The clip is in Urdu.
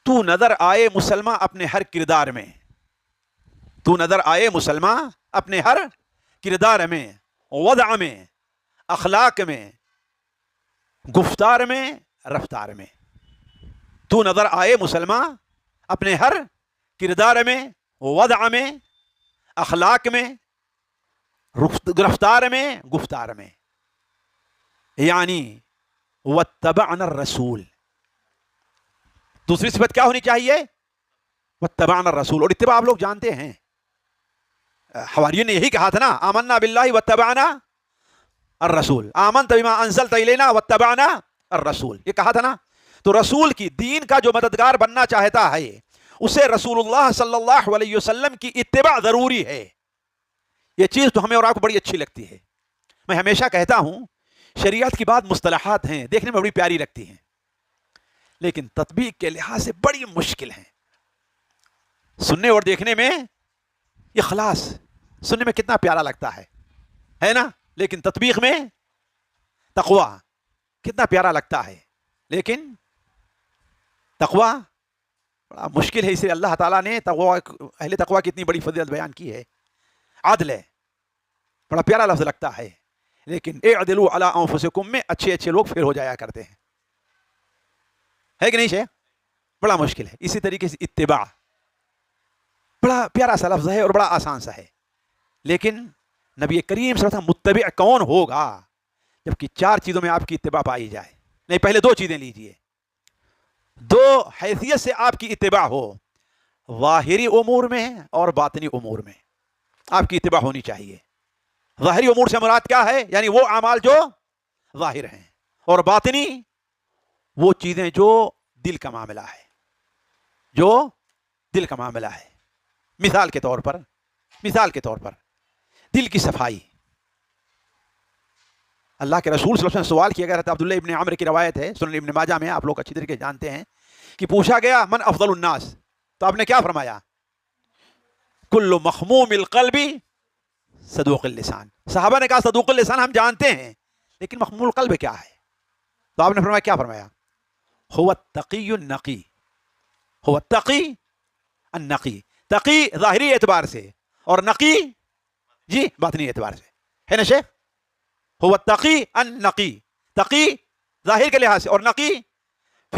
تو نظر آئے مسلمان اپنے ہر کردار میں، تو نظر آئے مسلمان اپنے ہر کردار میں، وضع میں، اخلاق میں، گفتار میں، رفتار میں. تو نظر آئے مسلمان اپنے ہر کردار میں، وضع میں، اخلاق میں، رفتار میں، گفتار میں. یعنی واتبعنا الرسول. دوسری صفت کیا ہونی چاہیے؟ واتبعنا الرسول. اور اتباع آپ لوگ جانتے ہیں، حواریوں نے یہی کہا تھا نا، آمنا باللہ واتبعنا الرسول، آمنت بما انزلت الینا واتبعنا الرسول، یہ کہا تھا نا. تو رسول کی دین کا جو مددگار بننا چاہتا ہے اسے رسول اللہ صلی اللہ علیہ وسلم کی اتباع ضروری ہے. یہ چیز تو ہمیں اور آپ کو بڑی اچھی لگتی ہے. میں ہمیشہ کہتا ہوں شریعت کی بات مصطلحات ہیں، دیکھنے میں بڑی پیاری لگتی ہیں، لیکن تطبیق کے لحاظ سے بڑی مشکل ہیں. سننے اور دیکھنے میں اخلاص سننے میں کتنا پیارا لگتا ہے نا، لیکن تطبیق میں تقوی کتنا پیارا لگتا ہے، لیکن تقوی بڑا مشکل ہے. اسے اللہ تعالیٰ نے اہل تقوی کی اتنی بڑی فضیلت بیان کی ہے. عدل ہے، بڑا پیارا لفظ لگتا ہے، لیکن اعدلوا علی انفسکم میں اچھے اچھے لوگ فیل ہو جایا کرتے ہیں، ہے کہ نہیں شیخ؟ بڑا مشکل ہے. اسی طریقے سے اتباع بڑا پیارا سا لفظ ہے اور بڑا آسان سا ہے، لیکن نبی کریم صلی اللہ علیہ وسلم متبع کون ہوگا جبکہ چار چیزوں میں آپ کی اتباع پائی جائے؟ نہیں، پہلے دو چیزیں لیجئے. دو حیثیت سے آپ کی اتباع ہو، ظاہری امور میں اور باطنی امور میں آپ کی اتباع ہونی چاہیے. ظاہری امور سے مراد کیا ہے؟ یعنی وہ اعمال جو ظاہر ہیں، اور باطنی وہ چیزیں جو دل کا معاملہ ہے، جو دل کا معاملہ ہے. مثال کے طور پر دل کی صفائی. اللہ کے رسول صلی اللہ علیہ وسلم سوال کیا گیا تھا، عبداللہ ابن عمر کی روایت ہے، سنن ابن ماجہ میں، آپ لوگ اچھی طریقے جانتے ہیں، کہ پوچھا گیا من افضل الناس، تو آپ نے کیا فرمایا؟ کل مخموم القلب صدوق اللسان. صحابہ نے کہا صدوق اللسان ہم جانتے ہیں، لیکن مخموم القلب کیا ہے؟ تو آپ نے فرمایا، کیا فرمایا؟ هو التقی النقی. هو التقی النقی. تقی ظاہری اعتبار سے اور نقی جی باطنی اعتبار سے، ہے نا شیخ؟ هو التقی النقی. تقی ظاہر کے لحاظ سے اور نقی